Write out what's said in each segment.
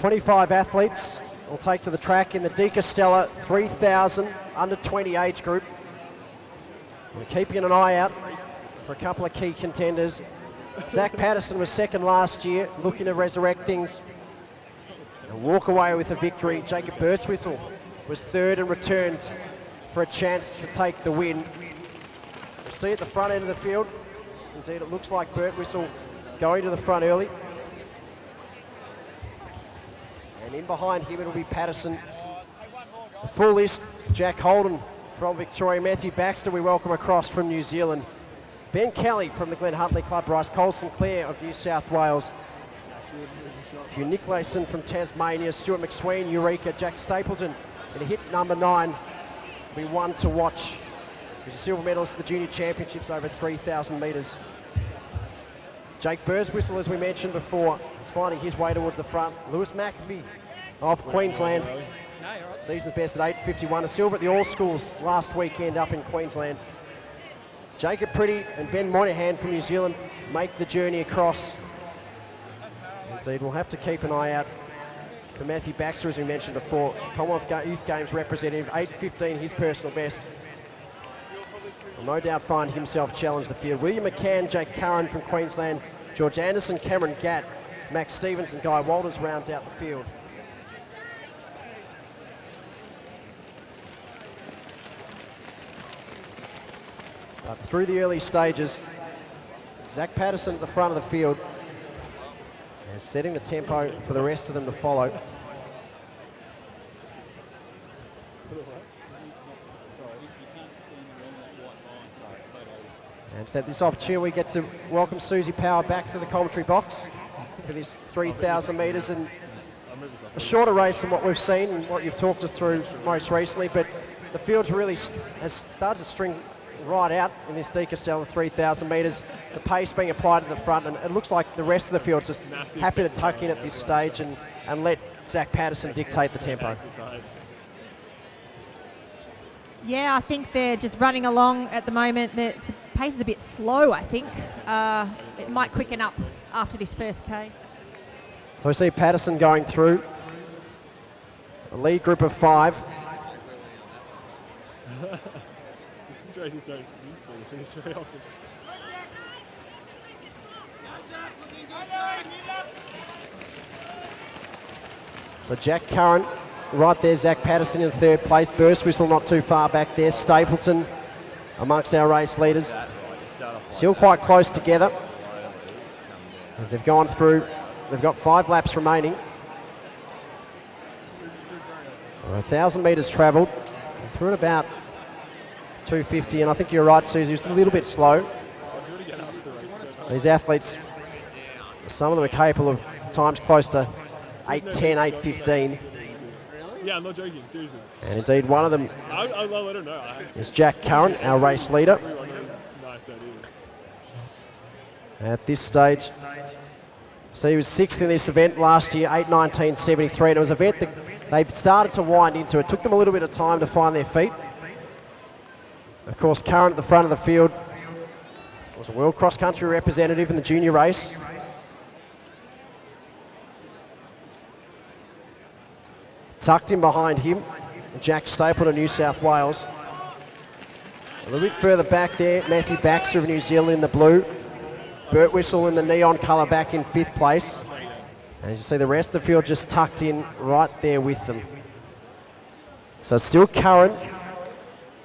25 athletes will take to the track in the De Castella 3000 under 20 age group. We're keeping an eye out for a couple of key contenders. Zach Patterson was second last year, looking to resurrect things and walk away with a victory. Jacob Birdswhistle was third and returns for a chance to take the win. We'll see at the front end of the field. Indeed, it looks like Birdswhistle going to the front early. And in behind him, it'll be Patterson. The full list, Jack Holden from Victoria, Matthew Baxter we welcome across from New Zealand, Ben Kelly from the Glen Huntly Club, Bryce Cole Sinclair of New South Wales, Hugh Nicolason from Tasmania, Stuart McSween, Eureka, Jack Stapleton in hit number 9 will be one to watch. He's a silver medalist at the Junior Championships over 3,000 metres. Jake Birdswhistle, as we mentioned before, is finding his way towards the front. Lewis McAfee of Queensland, season's best at 8:51, a silver at the All Schools last weekend up in Queensland. Jacob Pretty and Ben Moynihan from New Zealand make the journey across. Indeed, we'll have to keep an eye out for Matthew Baxter, as we mentioned before, Commonwealth Youth Games representative, 8:15 his personal best. Will no doubt find himself challenge the field. William McCann, Jake Curran from Queensland, George Anderson, Cameron Gatt, Max Stevens and Guy Walters rounds out the field. But through the early stages, Zach Patterson at the front of the field is setting the tempo for the rest of them to follow. And so at this opportunity, we get to welcome Susie Power back to the commentary box for this 3,000 metres, and a shorter race than what we've seen and what you've talked us through most recently, but the field's really has started to string right out in this De Castella 3,000 metres, the pace being applied to the front, and it looks like the rest of the field's just happy to tuck in at this stage and let Zach Patterson dictate the tempo. Yeah, I think they're just running along at the moment. The pace is a bit slow, I think. It might quicken up after this first K. So we see Patterson going through a lead group of 5. Distance races don't usually finish very often. So Jack Curran right there, Zach Patterson in third place, Birdswhistle not too far back there, Stapleton amongst our race leaders. Still quite close together as they've gone through. They've got 5 laps remaining. 1,000 metres travelled through at about 250, and I think you're right, Susie, it's a little bit slow. These athletes, some of them are capable of times close to 8:10, 8:15. Yeah, I'm not joking, seriously. And indeed, one of them I'll let her know. is Jack Curran, our race leader. Nice idea. At this stage, so he was 6th in this event last year, 8:19.73, and it was an event that they started to wind into. It took them a little bit of time to find their feet. Of course, Curran at the front of the field was a world cross-country representative in the junior race. Tucked in behind him, Jack Stapleton of New South Wales. A little bit further back there, Matthew Baxter of New Zealand in the blue. Birdswhistle in the neon colour back in 5th place. And as you see, the rest of the field just tucked in right there with them. So it's still Curran.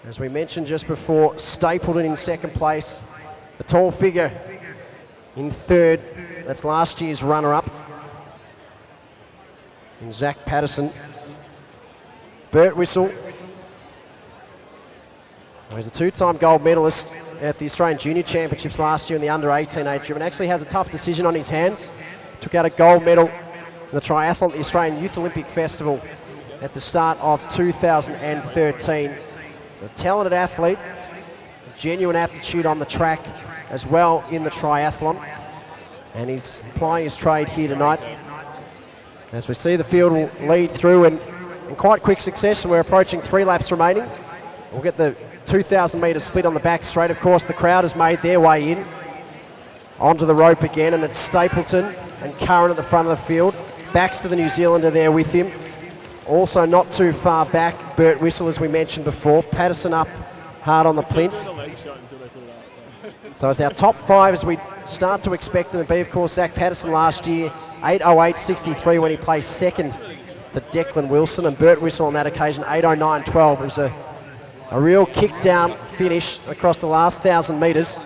As we mentioned just before, Stapleton in 2nd place. The tall figure in 3rd. That's last year's runner-up. And Zach Patterson. Birdswhistle. He's a 2-time gold medalist at the Australian Junior Championships last year in the under-18 age group, and actually has a tough decision on his hands. Took out a gold medal in the triathlon at the Australian Youth Olympic Festival at the start of 2013. A talented athlete, a genuine aptitude on the track as well in the triathlon, and he's applying his trade here tonight. As we see the field will lead through in quite quick succession. We're approaching 3 laps remaining. We'll get the 2,000 metre split on the back straight. Of course, the crowd has made their way in onto the rope again, and it's Stapleton and Curran at the front of the field. Baxter, the New Zealander, there with him. Also not too far back, Bert Whistle, as we mentioned before. Patterson up hard on the plinth. So it's our top 5 as we start to expect them to be. Of course, Zach Patterson last year, 8:08.63 when he placed second to Declan Wilson, and Bert Whistle on that occasion, 8:09.12. It was a real kick-down finish across the last 1,000 metres.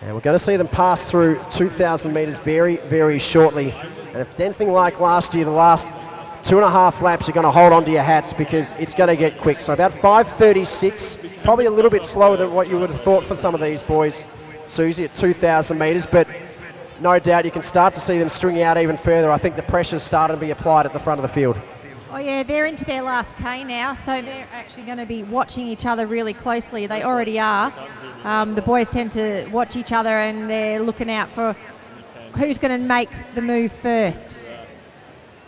And we're going to see them pass through 2,000 metres very, very shortly. And if it's anything like last year, the last 2.5 laps, you're going to hold on to your hats because it's going to get quick. So about 5:36, probably a little bit slower than what you would have thought for some of these boys, Susie, at 2,000 metres. But no doubt you can start to see them stringing out even further. I think the pressure's starting to be applied at the front of the field. Oh yeah, they're into their last K now, so they're actually going to be watching each other really closely. They already are. The boys tend to watch each other and they're looking out for who's going to make the move first.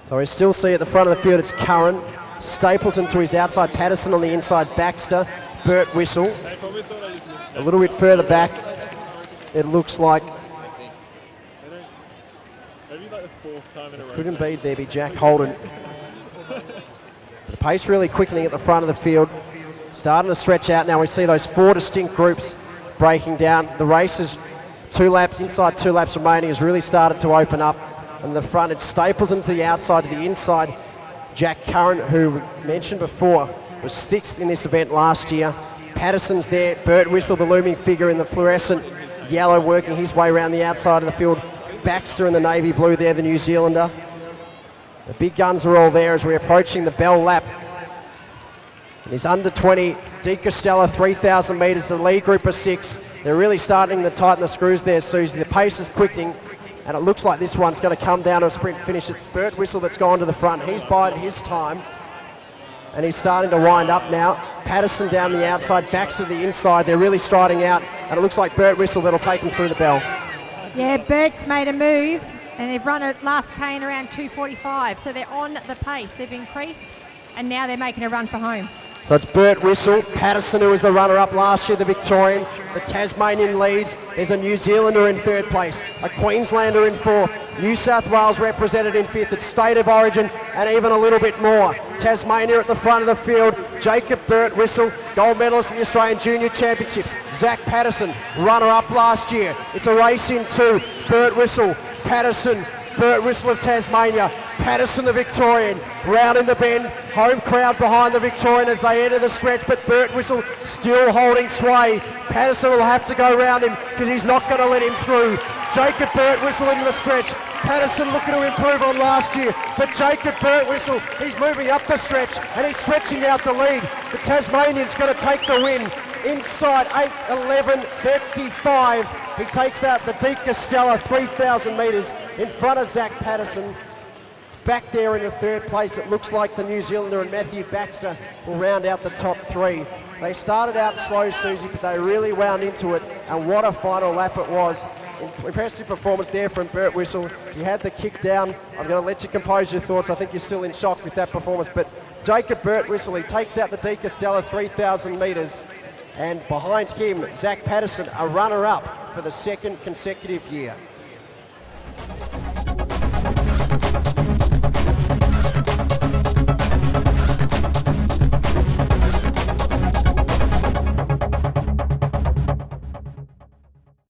So we still see at the front of the field it's Curran, Stapleton to his outside, Patterson on the inside, Baxter, Bert Whistle. A little bit further back, it looks like couldn't be there, be Jack Holden. The pace really quickening at the front of the field, starting to stretch out now. We see those 4 distinct groups breaking down. The race is 2 laps, inside 2 laps remaining, has really started to open up. And the front, it's Stapleton to the outside, to the inside, Jack Curran, who we mentioned before was 6th in this event last year. Patterson's there, Bert Whistle, the looming figure in the fluorescent yellow, working his way around the outside of the field. Baxter in the navy blue there, the New Zealander. The big guns are all there as we're approaching the bell lap. And his under 20, De Castella, 3,000 metres, the lead group of 6. They're really starting to tighten the screws there, Susie. The pace is quickening, and it looks like this one's going to come down to a sprint finish. It's Bert Whistle that's gone to the front. He's bided his time, and he's starting to wind up now. Patterson down the outside, Baxter to the inside. They're really striding out, and it looks like Bert Whistle that'll take him through the bell. Yeah, Bert's made a move, and they've run a last K in around 2:45, so they're on the pace. They've increased, and now they're making a run for home. So it's Bert Whistle, Patterson, who was the runner-up last year, the Victorian, the Tasmanian leads. There's a New Zealander in 3rd place, a Queenslander in 4th, New South Wales represented in 5th. It's State of Origin and even a little bit more. Tasmania at the front of the field, Jacob Bert Whistle, gold medalist in the Australian Junior Championships. Zach Patterson, runner-up last year. It's a race in 2, Bert Whistle, Patterson, Bert Whistle of Tasmania, Patterson the Victorian, round in the bend, home crowd behind the Victorian as they enter the stretch, but Bert Whistle still holding sway. Patterson will have to go round him because he's not going to let him through. Jacob Bert Whistle into the stretch. Patterson looking to improve on last year, but Jacob Bert Whistle, he's moving up the stretch and he's stretching out the lead. The Tasmanian's going to take the win. Inside 8:11.35. He takes out the De Castella, 3,000 metres in front of Zach Patterson. Back there in the 3rd place, it looks like the New Zealander and Matthew Baxter will round out the top 3. They started out slow, Susie, but they really wound into it, and what a final lap it was. Impressive performance there from Bert Whistle. He had the kick down. I'm going to let you compose your thoughts. I think you're still in shock with that performance, but Jacob Bert Whistle, he takes out the De Castella, 3,000 metres. And behind him, Zach Patterson, a runner-up for the 2nd consecutive year.